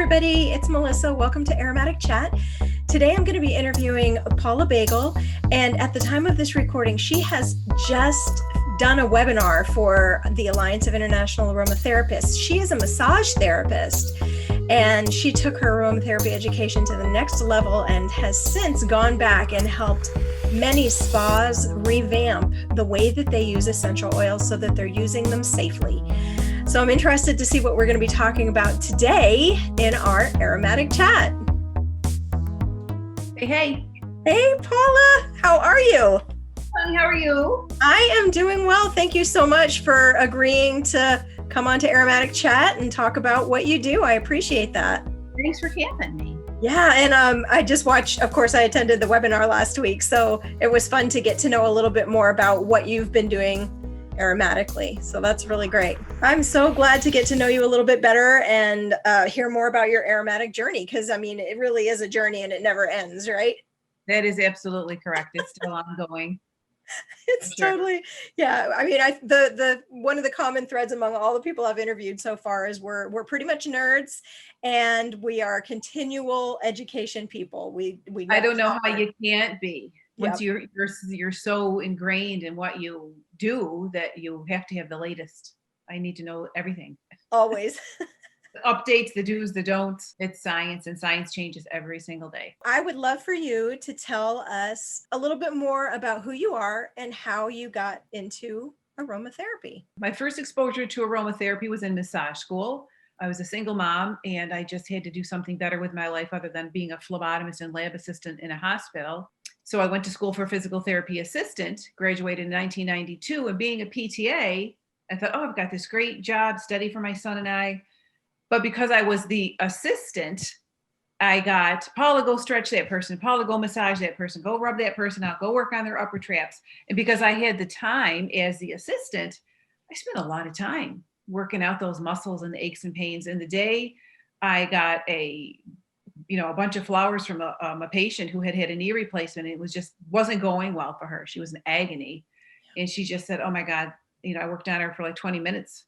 everybody, it's Melissa. Welcome to Aromatic Chat. Today I'm going to be interviewing Paula Begel, and at the time of this recording, she has just done a webinar for the Alliance of International Aromatherapists. She is a massage therapist, and she took her aromatherapy education to the next level and has since gone back and helped many spas revamp the way that they use essential oils so that they're using them safely. So I'm interested to see what we're going to be talking about today in our Aromatic Chat. Hey. Hey, Paula, how are you? Hi, how are you? I am doing well. Thank you so much for agreeing to come on to Aromatic Chat and talk about what you do. I appreciate that. Thanks for having me. Yeah, and I just watched, of course, I attended the webinar last week, so it was fun to get to know a little bit more about what you've been doing aromatically. So that's really great. I'm so glad to get to know you a little bit better and hear more about your aromatic journey, because I mean, it really is a journey and it never ends, right? That is absolutely correct. It's still ongoing. It's Sure. totally, yeah. I mean, the one of the common threads among all the people I've interviewed so far is we're pretty much nerds, and we are continual education people. We I don't know how you can't be. Once Yep. you're so ingrained in what you do that you have to have the latest. I need to know everything. Always. The updates, the do's, the don'ts. It's science, and science changes every single day. I would love for you to tell us a little bit more about who you are and how you got into aromatherapy. My first exposure to aromatherapy was in massage school. I was a single mom, and I just had to do something better with my life other than being a phlebotomist and lab assistant in a hospital. So I went to school for physical therapy assistant, graduated in 1992, and being a PTA, I thought, oh, I've got this great job, steady for my son and I. But because I was the assistant, I got, Paula, go stretch that person. Paula, go massage that person. Go rub that person out. Go work on their upper traps. And because I had the time as the assistant, I spent a lot of time working out those muscles and the aches and pains. And the day I got a bunch of flowers from a patient who had had a knee replacement, it wasn't going well for her. She was in agony. And she just said, oh my God, I worked on her for like 20 minutes.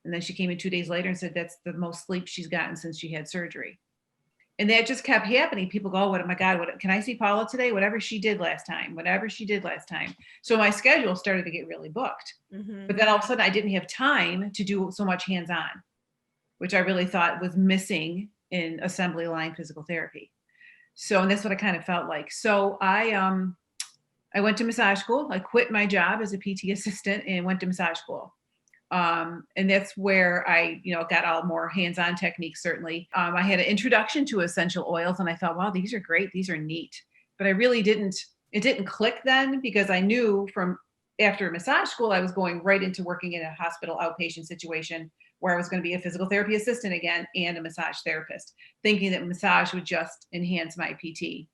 And then she came in 2 days later and said that's the most sleep she's gotten since she had surgery. And that just kept happening. People go, oh my God, what can I see Paula today? Whatever she did last time. So my schedule started to get really booked. Mm-hmm. But then all of a sudden I didn't have time to do so much hands-on, which I really thought was missing in assembly line physical therapy. So, and that's what I kind of felt like. So I went to massage school. I quit my job as a PT assistant and went to massage school. And that's where I, got all more hands-on techniques, certainly. I had an introduction to essential oils, and I thought, wow, these are great. These are neat. But it didn't click then, because I knew from after massage school, I was going right into working in a hospital outpatient situation where I was going to be a physical therapy assistant again and a massage therapist, thinking that massage would just enhance my PT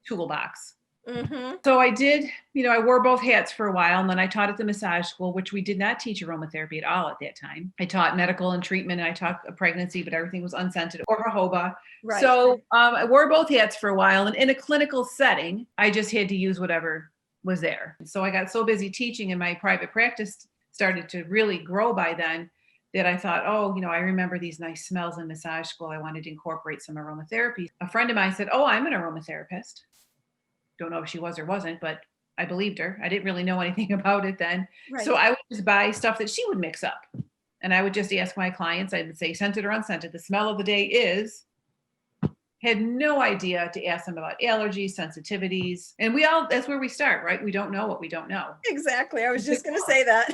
toolbox. Mm-hmm. So I did, I wore both hats for a while, and then I taught at the massage school, which we did not teach aromatherapy at all at that time. I taught medical and treatment, and I taught a pregnancy, but everything was unscented or jojoba. Right. So I wore both hats for a while, and in a clinical setting, I just had to use whatever was there. So I got so busy teaching, and my private practice started to really grow by then, that I thought, oh, I remember these nice smells in massage school. I wanted to incorporate some aromatherapy. A friend of mine said, oh, I'm an aromatherapist. Don't know if she was or wasn't, but I believed her. I didn't really know anything about it then. Right. So I would just buy stuff that she would mix up. And I would just ask my clients, I would say, scented or unscented, the smell of the day is, had no idea to ask them about allergies, sensitivities. And that's where we start, right? We don't know what we don't know. Exactly. I was just going to say that.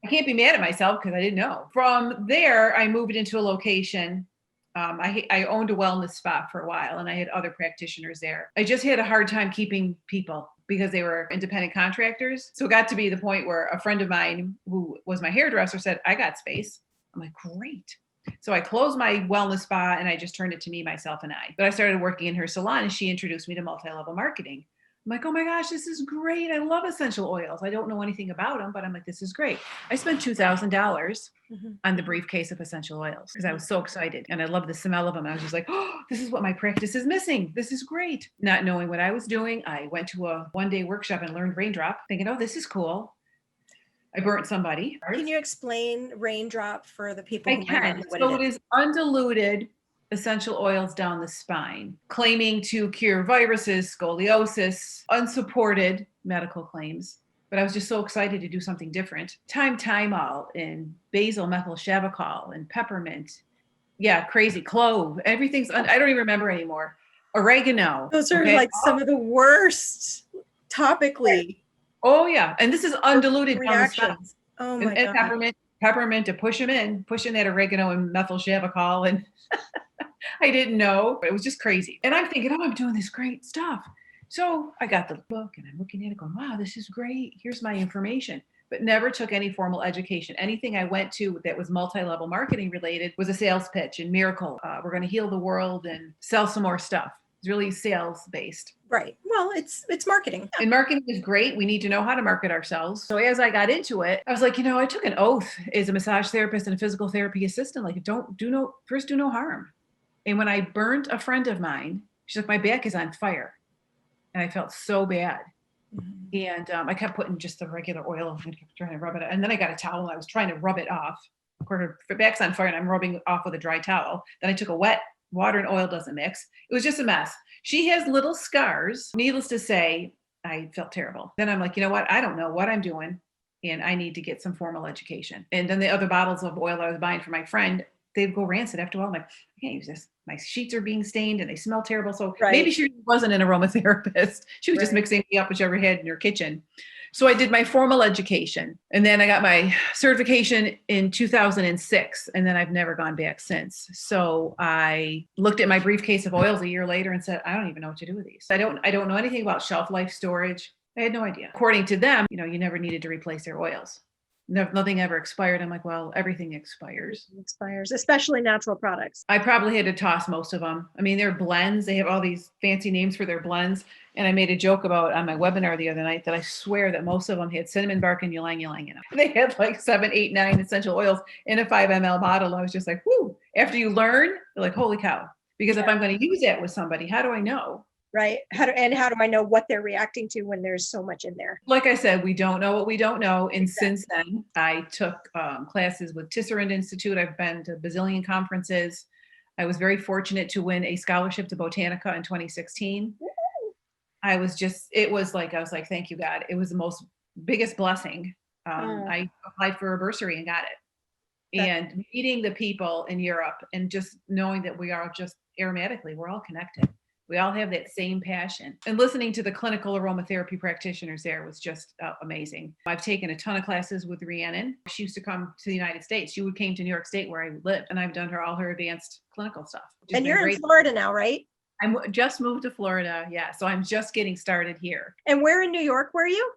I can't be mad at myself because I didn't know. From there, I moved into a location. I owned a wellness spa for a while, and I had other practitioners there. I just had a hard time keeping people because they were independent contractors. So it got to be the point where a friend of mine who was my hairdresser said, I got space. I'm like, great. So I closed my wellness spa and I just turned it to me, myself, and I. But I started working in her salon, and she introduced me to multi-level marketing. I'm like, oh my gosh, this is great. I love essential oils. I don't know anything about them, but I'm like, this is great. I spent $2,000 on the briefcase of essential oils because I was so excited, and I loved the smell of them. I was just like, oh, this is what my practice is missing. This is great. Not knowing what I was doing, I went to a one-day workshop and learned Raindrop, thinking, oh, this is cool. I burnt somebody. Can you explain raindrop for the people I who might not can. know what So it it is? is undiluted essential oils down the spine, claiming to cure viruses, scoliosis, unsupported medical claims. But I was just so excited to do something different. Thymol and basil methyl shavacol and peppermint. Yeah, crazy. Clove. I don't even remember anymore. Oregano. Those are Okay. like some of the worst topically Oh yeah. And this is undiluted down the spine. reactions. Oh my And God. peppermint to push them in, pushing that oregano and methyl shavacol. And I didn't know, but it was just crazy. And I'm thinking, oh, I'm doing this great stuff. So I got the book and I'm looking at it going, wow, this is great. Here's my information. But never took any formal education. Anything I went to that was multi-level marketing related was a sales pitch and miracle. We're going to heal the world and sell some more stuff. It's really sales based. Right. Well, it's marketing. And marketing is great. We need to know how to market ourselves. So as I got into it, I was like, I took an oath as a massage therapist and a physical therapy assistant. Like, do no harm. And when I burnt a friend of mine, she's like, my back is on fire. And I felt so bad. And I kept putting just the regular oil and kept trying to rub it. And then I got a towel and I was trying to rub it off. Of course, her back's on fire and I'm rubbing it off with a dry towel. Then I took a wet water and oil doesn't mix. It was just a mess. She has little scars. Needless to say, I felt terrible. Then I'm like, you know what? I don't know what I'm doing. And I need to get some formal education. And then the other bottles of oil I was buying for my friend, they'd go rancid after a while. I'm like, I can't use this. My sheets are being stained and they smell terrible. So maybe she wasn't an aromatherapist. She was just mixing me up whichever had in her kitchen. So I did my formal education and then I got my certification in 2006 and then I've never gone back since. So I looked at my briefcase of oils a year later and said, I don't even know what to do with these. I don't know anything about shelf life storage. I had no idea. According to them, you never needed to replace their oils. Nothing ever expired. I'm like, well, everything expires. Especially natural products. I probably had to toss most of them. I mean, they're blends. They have all these fancy names for their blends. And I made a joke about on my webinar the other night that I swear that most of them had cinnamon bark and ylang ylang in them. They had like 7, 8, 9 essential oils in a 5 ml bottle. I was just like, whoo. After you learn, you're like, holy cow. Because if I'm going to use that with somebody, how do I know? Right. How do I know what they're reacting to when there's so much in there? Like I said, we don't know what we don't know. And since then, I took classes with Tisserand Institute. I've been to a bazillion conferences. I was very fortunate to win a scholarship to Botanica in 2016. I was like, thank you, God. It was the biggest blessing. I applied for a bursary and got it. And meeting the people in Europe and just knowing that we are just aromatically, we're all connected. We all have that same passion. And listening to the clinical aromatherapy practitioners there was just amazing. I've taken a ton of classes with Rhiannon. She used to come to the United States. She came to New York State where I lived, and I've done all her advanced clinical stuff. And you're in Florida now, right? I just moved to Florida. Yeah. So I'm just getting started here. And where in New York were you?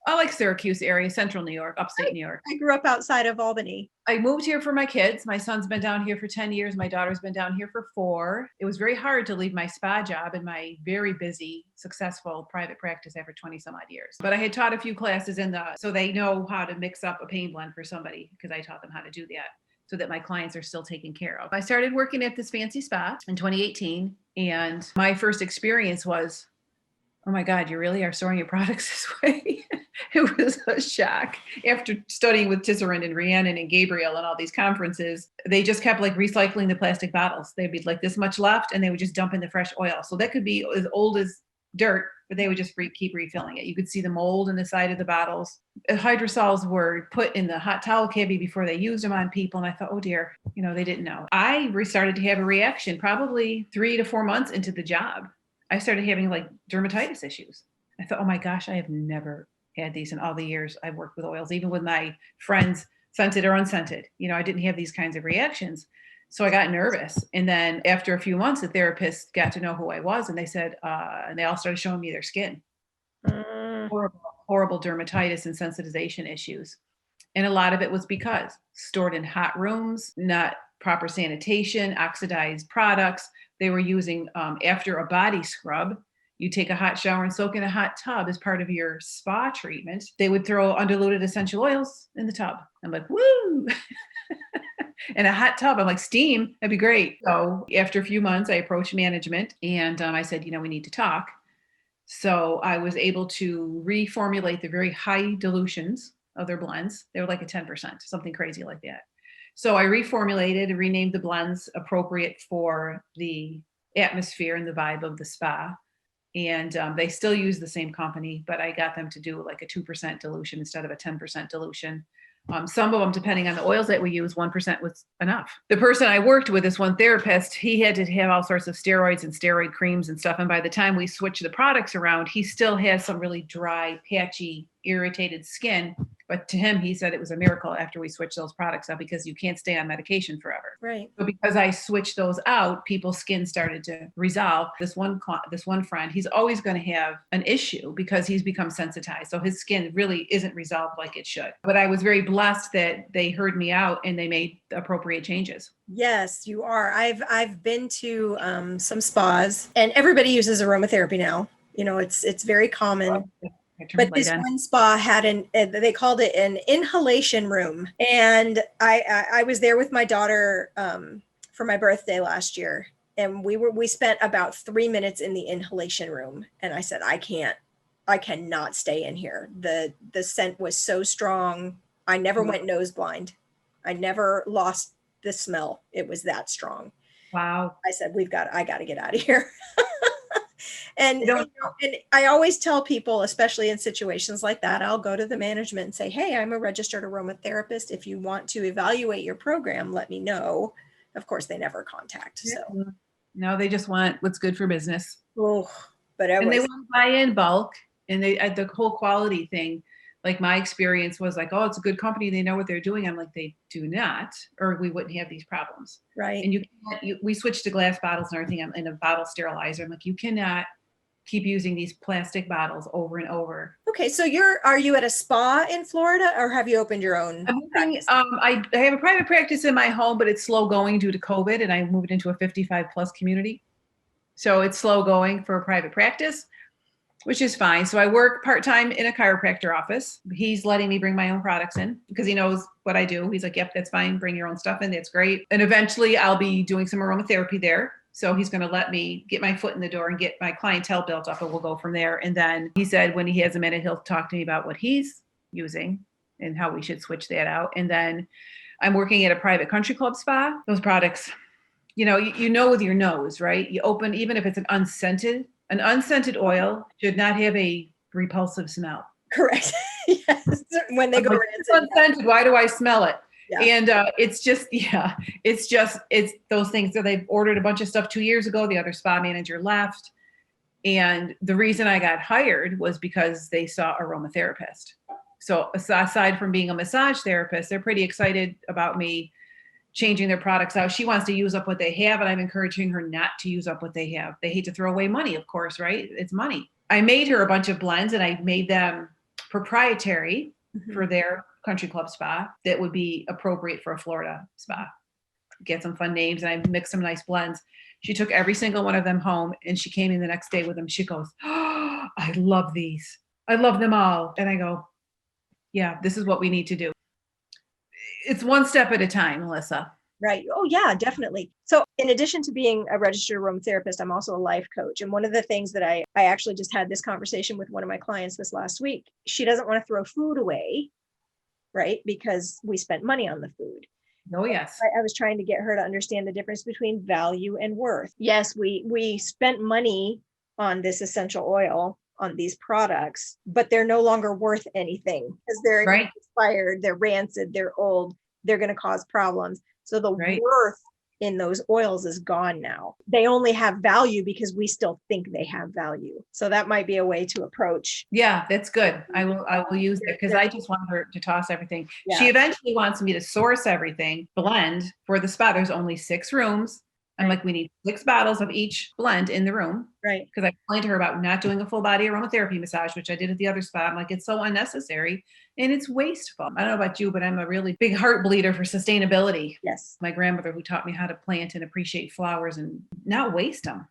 I like Syracuse area, central New York, upstate New York. I grew up outside of Albany. I moved here for my kids. My son's been down here for 10 years. My daughter's been down here for 4. It was very hard to leave my spa job and my very busy, successful private practice after 20 some odd years. But I had taught a few classes so they know how to mix up a pain blend for somebody because I taught them how to do that so that my clients are still taken care of. I started working at this fancy spa in 2018. And my first experience was, oh my God, you really are storing your products this way? It was a shock. After studying with Tisserand and Rhiannon and Gabriel and all these conferences, they just kept like recycling the plastic bottles. They'd be like this much left and they would just dump in the fresh oil. So that could be as old as dirt, but they would just keep refilling it. You could see the mold in the side of the bottles. Hydrosols were put in the hot towel cabbie before they used them on people. And I thought, oh dear, they didn't know. I started to have a reaction probably 3 to 4 months into the job. I started having like dermatitis issues. I thought, oh my gosh, I have never had these in all the years I've worked with oils, even with my friends, scented or unscented. I didn't have these kinds of reactions. So I got nervous. And then after a few months, the therapist got to know who I was and they said, and they all started showing me their skin. Horrible dermatitis and sensitization issues. And a lot of it was because stored in hot rooms, not proper sanitation, oxidized products. They were using after a body scrub. You take a hot shower and soak in a hot tub as part of your spa treatment. They would throw undiluted essential oils in the tub. I'm like, woo! In a hot tub. I'm like, steam, that'd be great. So after a few months, I approached management and I said, we need to talk. So I was able to reformulate the very high dilutions of their blends. They were like a 10%, something crazy like that. So I reformulated and renamed the blends appropriate for the atmosphere and the vibe of the spa. And they still use the same company, but I got them to do like a 2% dilution instead of a 10% dilution. Some of them, depending on the oils that we use, 1% was enough. The person I worked with, this one therapist, he had to have all sorts of steroids and steroid creams and stuff. And by the time we switched the products around, he still had some really dry, patchy, irritated skin. But to him, he said it was a miracle after we switched those products out because you can't stay on medication forever. Right. So because I switched those out, people's skin started to resolve. This one friend, he's always going to have an issue because he's become sensitized. So his skin really isn't resolved like it should. But I was very blessed that they heard me out and they made the appropriate changes. Yes, you are. I've been to some spas, and everybody uses aromatherapy now. You know, it's very common. But this one spa had they called it an inhalation room. And I was there with my daughter for my birthday last year. And we spent about 3 minutes in the inhalation room. And I said, I cannot stay in here. The scent was so strong. I never went nose blind. I never lost the smell. It was that strong. Wow. I said, I got to get out of here. And I always tell people, especially in situations like that, I'll go to the management and say, hey, I'm a registered aromatherapist. If you want to evaluate your program, let me know. Of course, they never contact. So no, they just want what's good for business. Oh, but they want to buy in bulk, and the whole quality thing. Like my experience was like, oh, it's a good company. They know what they're doing. I'm like, they do not, or we wouldn't have these problems. Right. And we switched to glass bottles and everything in a bottle sterilizer. I'm like, you cannot keep using these plastic bottles over and over. Okay. So are you at a spa in Florida, or have you opened your own practice? I have a private practice in my home, but it's slow going due to COVID, and I moved into a 55 plus community. So it's slow going for a private practice, which is fine. So I work part-time in a chiropractor office. He's letting me bring my own products in because he knows what I do. He's like, yep, that's fine. Bring your own stuff in. That's great. And eventually I'll be doing some aromatherapy there. So he's going to let me get my foot in the door and get my clientele built up, and we'll go from there. And then he said, when he has a minute, he'll talk to me about what he's using and how we should switch that out. And then I'm working at a private country club spa. Those products, you know with your nose, right? You open, even if it's an unscented oil should not have a repulsive smell. Correct. Yes. When they go rancid. Unscented, why do I smell it? Yeah. And it's those things. So they've ordered a bunch of stuff 2 years ago. The other spa manager left. And the reason I got hired was because they saw aromatherapist. So aside from being a massage therapist, they're pretty excited about me changing their products out. She wants to use up what they have, and I'm encouraging her not to use up what they have. They hate to throw away money, of course, right? It's money. I made her a bunch of blends, and I made them proprietary for their country club spa that would be appropriate for a Florida spa. Get some fun names, and I mixed some nice blends. She took every single one of them home, and she came in the next day with them. She goes, oh, I love these. I love them all. And I go, yeah, this is what we need to do. It's one step at a time, Melissa. Right. Oh, yeah, definitely. So in addition to being a registered aromatherapist, I'm also a life coach. And one of the things that I actually just had this conversation with one of my clients this last week, she doesn't want to throw food away, right? Because we spent money on the food. Oh, yes. I was trying to get her to understand the difference between value and worth. Yes, we spent money on this essential oil, on these products, but they're no longer worth anything because they're expired, they're rancid, they're old, they're going to cause problems. So the worth in those oils is gone now. They only have value because we still think they have value. So that might be a way to approach. Yeah, that's good. I will use it because I just want her to toss everything. Yeah. She eventually wants me to source everything, blend for the spa. There's only 6 rooms. I'm like, we need 6 bottles of each blend in the room. Right. Because I explained to her about not doing a full body aromatherapy massage, which I did at the other spa. I'm like, it's so unnecessary and it's wasteful. I don't know about you, but I'm a really big heart bleeder for sustainability. Yes. My grandmother who taught me how to plant and appreciate flowers and not waste them.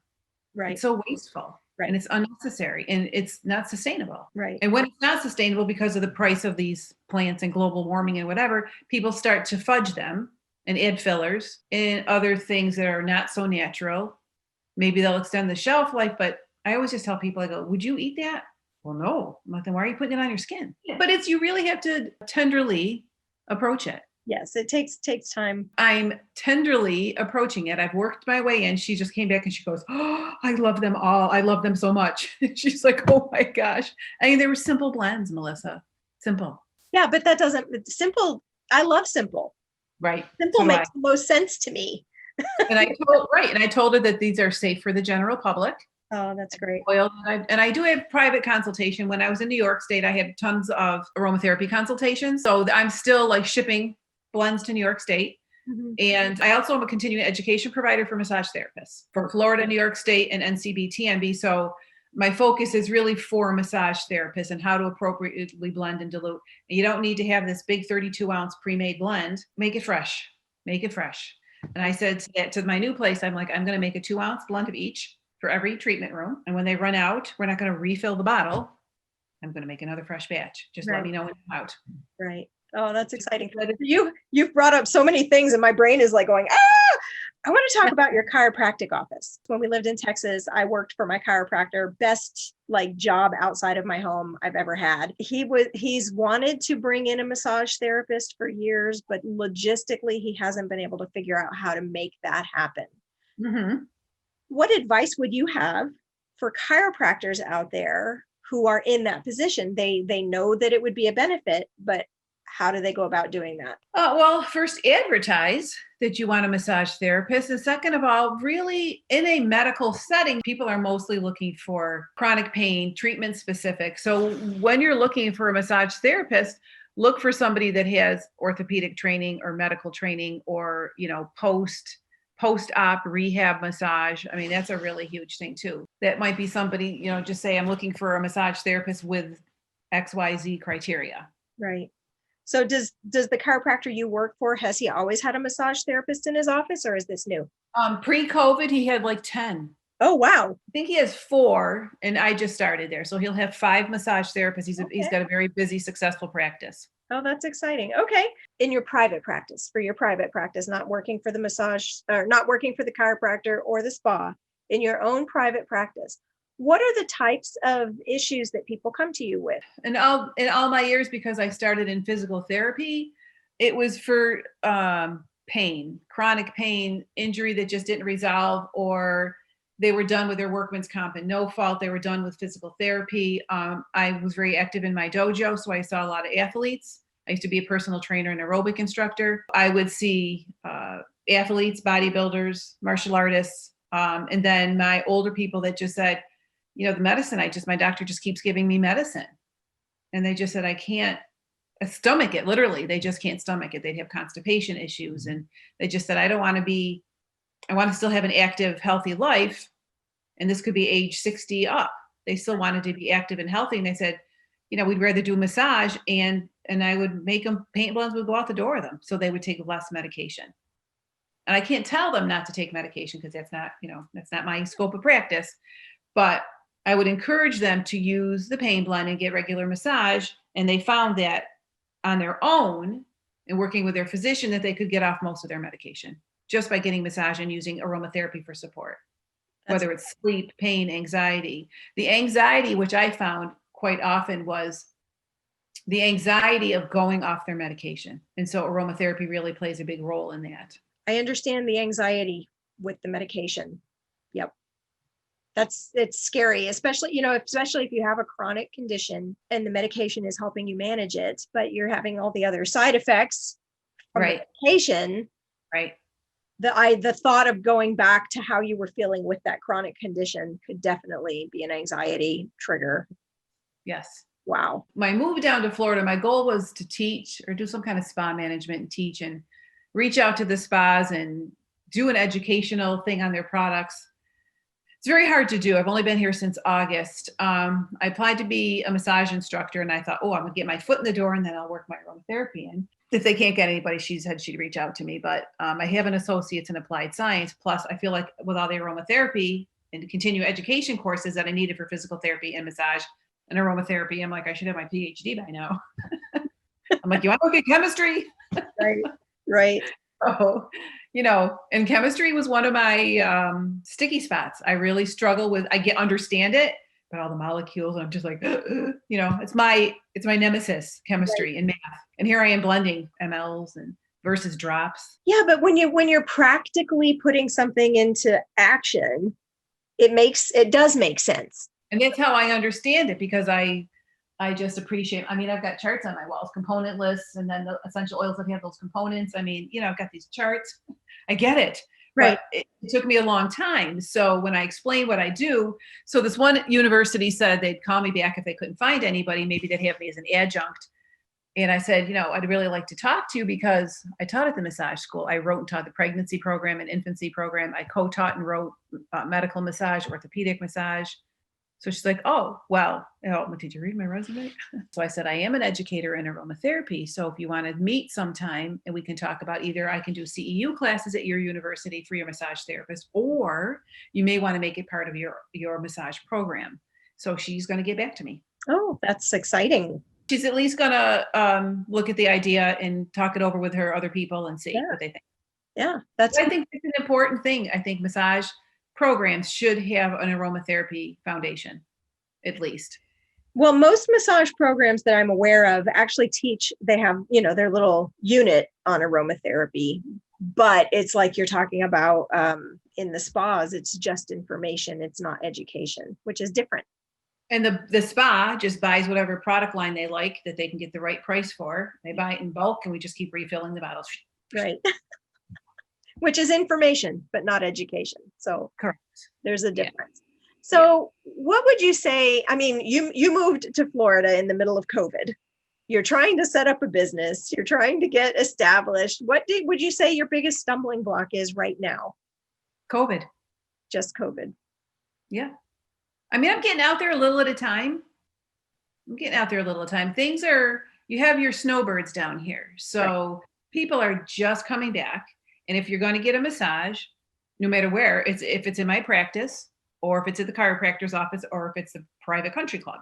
Right. It's so wasteful. Right. And it's unnecessary and it's not sustainable. Right. And when it's not sustainable because of the price of these plants and global warming and whatever, people start to fudge them and add fillers and other things that are not so natural. Maybe they'll extend the shelf life, but I always just tell people, I go, would you eat that? well, no. I'm like, then why are you putting it on your skin? But you really have to tenderly approach it. Yes, it takes time. I'm tenderly approaching it. I've worked my way in. She just came back and she goes, oh, I love them all. I love them so much. She's like, oh my gosh. I mean, they were simple blends, Melissa. Simple. Yeah, but that doesn't, simple. I love simple. Right. Simple So makes the most sense to me. And I told her that these are safe for the general public. Oh, that's great. Oil, and I do have private consultation. When I was in New York State, I had tons of aromatherapy consultations. So I'm still like shipping blends to New York State. Mm-hmm. And I also am a continuing education provider for massage therapists for Florida, New York State, and NCB, TNB. So my focus is really for massage therapists and how to appropriately blend and dilute. And you don't need to have this big 32-ounce pre-made blend. Make it fresh. Make it fresh. And I said to my new place, I'm like, I'm going to make a 2-ounce blend of each for every treatment room. And when they run out, we're not going to refill the bottle. I'm going to make another fresh batch. Just let me know when it's out. Right. Oh, that's exciting. You've brought up so many things and my brain is like going, I want to talk about your chiropractic office. When we lived in Texas, I worked for my chiropractor, best like job outside of my home I've ever had. He's wanted to bring in a massage therapist for years, but logistically he hasn't been able to figure out how to make that happen. Mm-hmm. What advice would you have for chiropractors out there who are in that position? They know that it would be a benefit, but how do they go about doing that? Well, first, advertise that you want a massage therapist. And second of all, really in a medical setting, people are mostly looking for chronic pain, treatment specific. So when you're looking for a massage therapist, look for somebody that has orthopedic training or medical training or, post-op rehab massage. I mean, that's a really huge thing too. That might be somebody, just say, I'm looking for a massage therapist with XYZ criteria. Right. So does the chiropractor you work for, has he always had a massage therapist in his office or is this new? Pre-COVID, he had like 10. Oh, wow. I think he has 4 and I just started there. So he'll have 5 massage therapists. He's got a very busy, successful practice. Oh, that's exciting. Okay. In your private practice, for your private practice, not working for the massage or not working for the chiropractor or the spa, in your own private practice, what are the types of issues that people come to you with? In all my years, because I started in physical therapy, it was for pain, chronic pain, injury that just didn't resolve, or they were done with their workman's comp and no fault. They were done with physical therapy. I was very active in my dojo, so I saw a lot of athletes. I used to be a personal trainer and aerobic instructor. I would see athletes, bodybuilders, martial artists, and then my older people that just said, the medicine, my doctor just keeps giving me medicine. And they just said, I can't stomach it. Literally, they just can't stomach it. They'd have constipation issues. And they just said, I want to still have an active, healthy life. And this could be age 60 up. They still wanted to be active and healthy. And they said, we'd rather do massage and I would make them, paint blends would go out the door of them. So they would take less medication. And I can't tell them not to take medication because that's not my scope of practice. But I would encourage them to use the pain blend and get regular massage. And they found that on their own and working with their physician that they could get off most of their medication just by getting massage and using aromatherapy for support, whether it's sleep, pain, anxiety. The anxiety, which I found quite often, was the anxiety of going off their medication. And so aromatherapy really plays a big role in that. I understand the anxiety with the medication. Yep. It's scary, especially if you have a chronic condition and the medication is helping you manage it, but you're having all the other side effects from the medication. Right. The thought of going back to how you were feeling with that chronic condition could definitely be an anxiety trigger. Yes. Wow. My move down to Florida, my goal was to teach or do some kind of spa management and teach and reach out to the spas and do an educational thing on their products. It's very hard to do. I've only been here since August. I applied to be a massage instructor and I thought, I'm gonna get my foot in the door and then I'll work my aromatherapy in. If they can't get anybody, she said she'd reach out to me. But I have an associate's in applied science. Plus, I feel like with all the aromatherapy and continue education courses that I needed for physical therapy and massage and aromatherapy, I'm like, I should have my PhD by now. I'm like, you want to look at chemistry? Right. Oh, and chemistry was one of my sticky spots. I really struggle with, understand it, but all the molecules, and I'm just like, it's my nemesis, chemistry and math. And here I am blending mLs and versus drops. Yeah, but when you're practically putting something into action, it does make sense. And that's how I understand it, because I just appreciate, I've got charts on my walls, component lists, and then the essential oils that have those components. I've got these charts. I get it. Right. But it took me a long time. So when I explain what I do, so this one university said they'd call me back if they couldn't find anybody, maybe they'd have me as an adjunct. And I said, I'd really like to talk to you because I taught at the massage school. I wrote and taught the pregnancy program and infancy program. I co-taught and wrote medical massage, orthopedic massage. So she's like, oh, well, did you read my resume? So I said, I am an educator in aromatherapy. So if you want to meet sometime and we can talk about, either I can do CEU classes at your university for your massage therapist, or you may want to make it part of your massage program. So she's going to get back to me. Oh, that's exciting. She's at least going to look at the idea and talk it over with her other people and see what they think. Yeah, I think it's an important thing. I think massage programs should have an aromatherapy foundation, at least. Well, most massage programs that I'm aware of actually they have, their little unit on aromatherapy, but it's like you're talking about in the spas, it's just information. It's not education, which is different. And the spa just buys whatever product line they like that they can get the right price for. They buy it in bulk and we just keep refilling the bottles. Right. Which is information, but not education. So correct. There's a difference. Yeah. So what would you say? You moved to Florida in the middle of COVID. You're trying to set up a business. You're trying to get established. What would you say your biggest stumbling block is right now? COVID. Just COVID. Yeah. I'm getting out there a little at a time. Things are, you have your snowbirds down here. So people are just coming back. And if you're going to get a massage, no matter where, if it's in my practice, or if it's at the chiropractor's office, or if it's a private country club,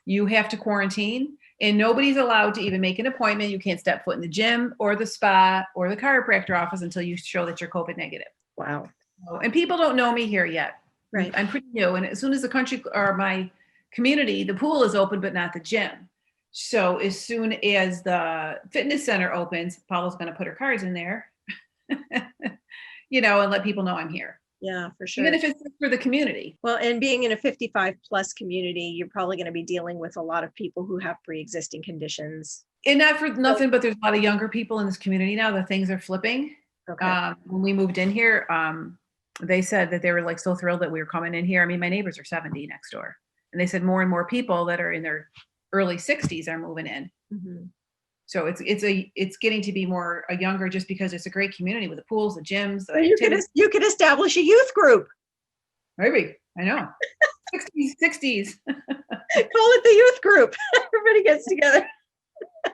you have to quarantine, and nobody's allowed to even make an appointment. You can't step foot in the gym or the spa or the chiropractor office until you show that you're COVID negative. Wow. And people don't know me here yet. Right. I'm pretty new. And as soon as the country or my community, the pool is open, but not the gym. So as soon as the fitness center opens, Paula's going to put her cards in there. And let people know I'm here. Yeah, for sure. Even if it's for the community. Well, and being in a 55 plus community, you're probably going to be dealing with a lot of people who have pre-existing conditions. And not for nothing, but there's a lot of younger people in this community now. The things are flipping. Okay. When we moved in here, they said that they were like so thrilled that we were coming in here. My neighbors are 70 next door. And they said more and more people that are in their early 60s are moving in. Mm-hmm. So it's getting to be more a younger, just because it's a great community with the pools, the gyms. So you could establish a youth group. Maybe. I know. 60s. Call it the youth group. Everybody gets together.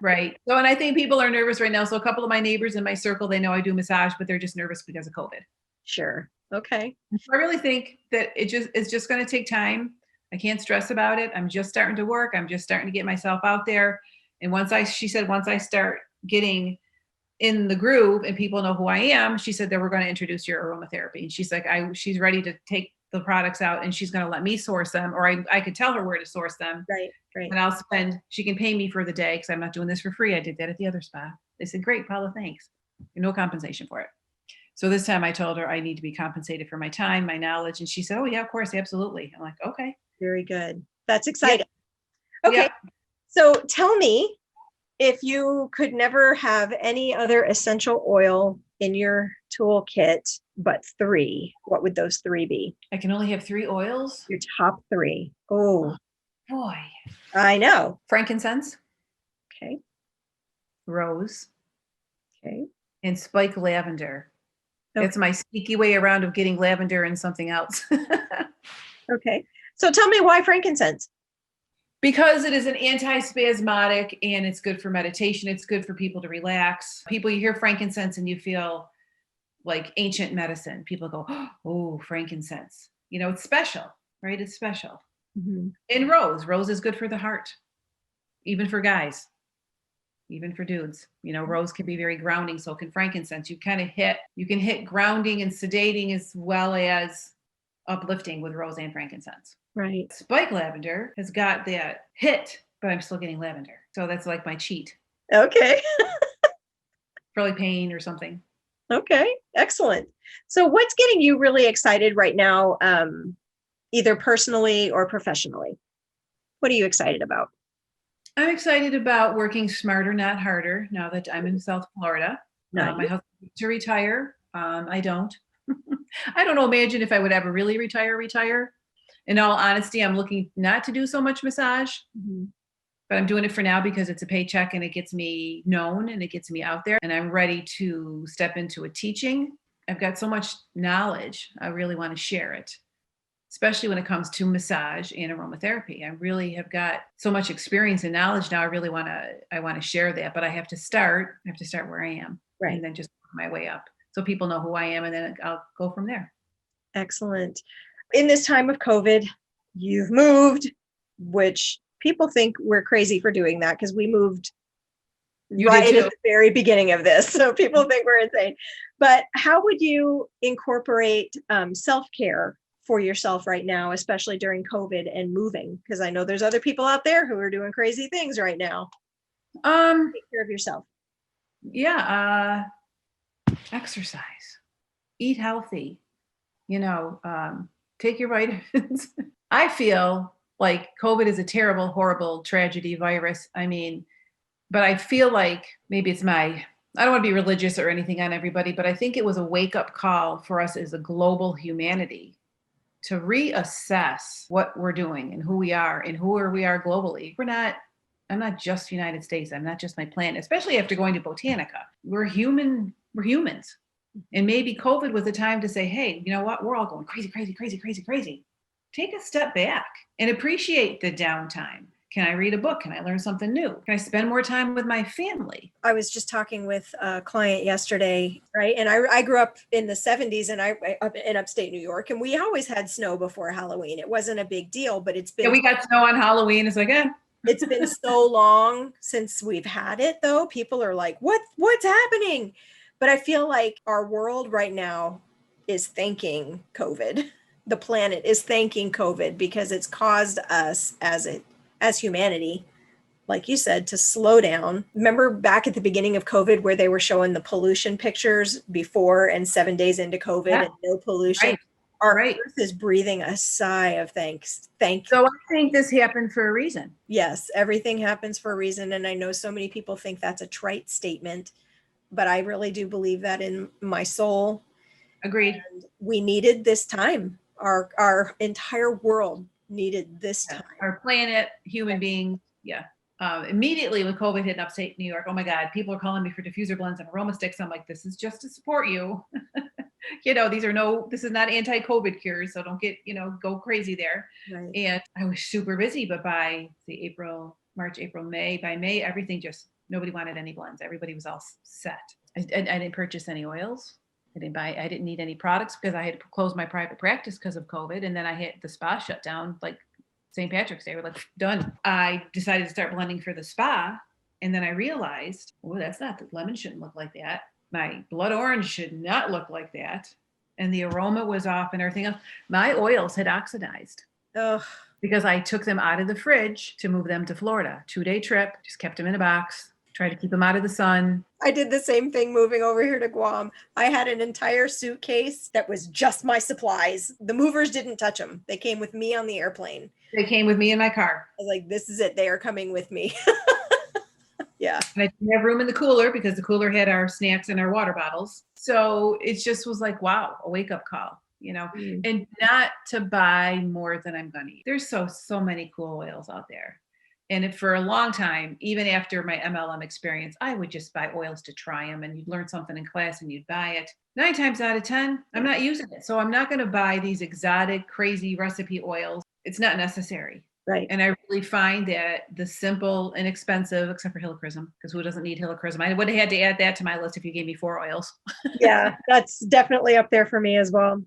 Right. So, and I think people are nervous right now. So a couple of my neighbors in my circle, they know I do massage, but they're just nervous because of COVID. Sure. Okay. So I really think that it's just going to take time. I can't stress about it. I'm just starting to work. I'm just starting to get myself out there. And once I start getting in the groove and people know who I am, she said that we're going to introduce your aromatherapy. And she's like, she's ready to take the products out and she's going to let me source them, or I could tell her where to source them. Right. And she can pay me for the day because I'm not doing this for free. I did that at the other spa. They said, great, Paula, thanks. No compensation for it. So this time I told her I need to be compensated for my time, my knowledge. And she said, oh yeah, of course, absolutely. I'm like, okay. Very good. That's exciting. Yeah. Okay. Yeah. So tell me, if you could never have any other essential oil in your toolkit but 3, what would those 3 be? I can only have 3 oils? Your top 3. Oh, boy. I know. Frankincense. Okay. Rose. Okay. And spike lavender. Okay. That's my sneaky way around of getting lavender and something else. Okay. So tell me, why frankincense? Because it is an anti-spasmodic and it's good for meditation. It's good for people to relax. You hear frankincense and you feel like ancient medicine. People go, oh, frankincense. It's special, right? It's special. Mm-hmm. And rose is good for the heart, even for guys, even for dudes. Rose can be very grounding. So can frankincense. You can hit grounding and sedating as well as uplifting with rose and frankincense. Right. Spike lavender has got that hit, but I'm still getting lavender. So that's like my cheat Okay. for like pain or something. Okay. Excellent. So what's getting you really excited right now, either personally or professionally? What are you excited about? I'm excited about working smarter, not harder, now that I'm in South Florida. Nice. My husband wants to retire. I don't. I don't know, imagine if I would ever really retire. In all honesty, I'm looking not to do so much massage, Mhm. but I'm doing it for now because it's a paycheck and it gets me known and it gets me out there. And I'm ready to step into a teaching. I've got so much knowledge. I really want to share it, especially when it comes to massage and aromatherapy. I really have got so much experience and knowledge now. I want to share that, but I have to start where I am, Right. and then just work my way up so people know who I am, and then I'll go from there. Excellent. In this time of COVID, you've moved, which people think we're crazy for doing that because we moved You right did at too. the very beginning of this. So people think we're insane. But how would you incorporate self-care for yourself right now, especially during COVID and moving? Because I know there's other people out there who are doing crazy things right now. Take care of yourself. Yeah, exercise, eat healthy, take your vitamins. I feel like COVID is a terrible, horrible tragedy virus. I mean, but I feel like maybe I don't want to be religious or anything on everybody, but I think it was a wake up call for us as a global humanity to reassess what we're doing and who we are and we are globally. I'm not just United States. I'm not just my planet, especially after going to Botanica. We're humans. And maybe COVID was a time to say, hey, you know what? We're all going crazy, crazy, crazy, crazy, crazy. Take a step back and appreciate the downtime. Can I read a book? Can I learn something new? Can I spend more time with my family? I was just talking with a client yesterday, right? And I grew up in the 70s and I up in upstate New York, and we always had snow before Halloween. It wasn't a big deal, but Yeah, we got snow on Halloween. It's like, it's been so long since we've had it, though. People are like, what's happening? But I feel like our world right now is thanking COVID. The planet is thanking COVID because it's caused us as humanity, like you said, to slow down. Remember back at the beginning of COVID where they were showing the pollution pictures before and 7 days into COVID and no pollution? Right. Our earth is breathing a sigh of thanks. Thank you. So I think this happened for a reason. Yes, everything happens for a reason. And I know so many people think that's a trite statement, but I really do believe that in my soul. Agreed. And we needed this time. Our entire world needed this time. Our planet, human beings. Yeah. Immediately when COVID hit in upstate New York, oh my God, people are calling me for diffuser blends and aroma sticks. I'm like, this is just to support you. This is not anti-COVID cures. So don't get, go crazy there. Right. And I was super busy, but by March, April, May, by May, everything nobody wanted any blends. Everybody was all set. I didn't purchase any oils. I didn't need any products because I had to close my private practice because of COVID. And then I hit the spa shut down, like St. Patrick's Day. We're like, done. I decided to start blending for the spa. And then I realized, the lemon shouldn't look like that. My blood orange should not look like that. And the aroma was off and everything else. My oils had oxidized. Ugh. Because I took them out of the fridge to move them to Florida. 2-day trip, just kept them in a box, tried to keep them out of the sun. I did the same thing moving over here to Guam. I had an entire suitcase that was just my supplies. The movers didn't touch them. They came with me on the airplane. They came with me in my car. I was like, this is it. They are coming with me. Yeah. And I didn't have room in the cooler because the cooler had our snacks and our water bottles. So it just was like, wow, a wake up call, and not to buy more than I'm going to eat. There's so many cool oils out there. And for a long time, even after my MLM experience, I would just buy oils to try them, and you'd learn something in class and you'd buy it. 9 times out of 10, I'm not using it. So I'm not going to buy these exotic, crazy recipe oils. It's not necessary. Right. And I really find that the simple, inexpensive, except for helichrysum, because who doesn't need helichrysum? I would have had to add that to my list if you gave me 4 oils. Yeah, that's definitely up there for me as well.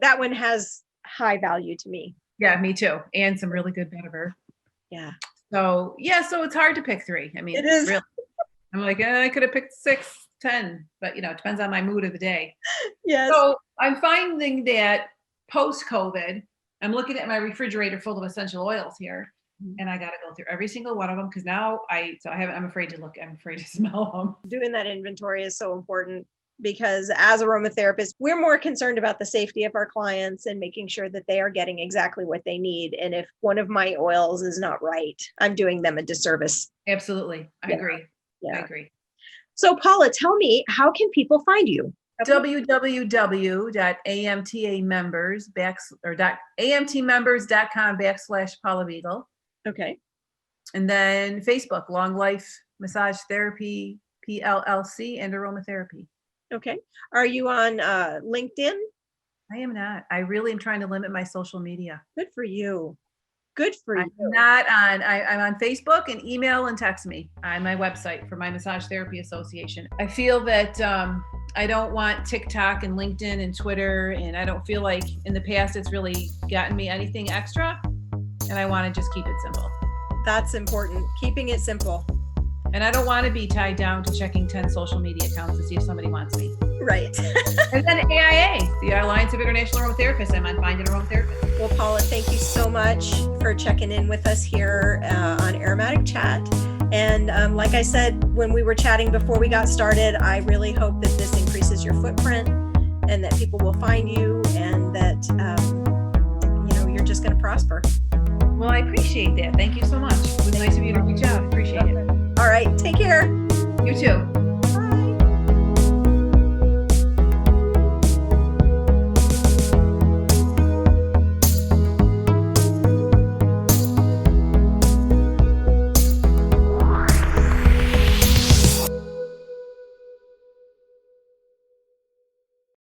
That one has high value to me. Yeah, me too. And some really good vetiver. Yeah. So it's hard to pick 3. I mean, it is. Really, I'm like, I could have picked 6, 10, but it depends on my mood of the day. Yes. So I'm finding that post-COVID, I'm looking at my refrigerator full of essential oils here, and I got to go through every single one of them because now I'm afraid to look. I'm afraid to smell them. Doing that inventory is so important because as aromatherapists, we're more concerned about the safety of our clients and making sure that they are getting exactly what they need. And if one of my oils is not right, I'm doing them a disservice. Absolutely. I agree. Yeah. I agree. So Paula, tell me, how can people find you? www.amtmembers.com/Paula Begel. Okay. And then Facebook, Long Life Massage Therapy, PLLC, and Aromatherapy. Okay. Are you on LinkedIn? I am not. I really am trying to limit my social media. Good for you. Good for you. I'm on Facebook and email and text me on my website for my Massage Therapy Association. I feel that I don't want TikTok and LinkedIn and Twitter, and I don't feel like in the past it's really gotten me anything extra, and I want to just keep it simple. That's important. Keeping it simple. And I don't want to be tied down to checking 10 social media accounts to see if somebody wants me. Right. And then AIA, the Alliance of International Aromatherapists. I'm on Find an Aromatherapist. Well, Paula, thank you so much for checking in with us here on Aromatic Chat. And like I said, when we were chatting before we got started, I really hope that this increases your footprint and that people will find you and that, you're just going to prosper. Well, I appreciate that. Thank you so much. It was nice of you to reach out. I appreciate it. All right. Take care. You too.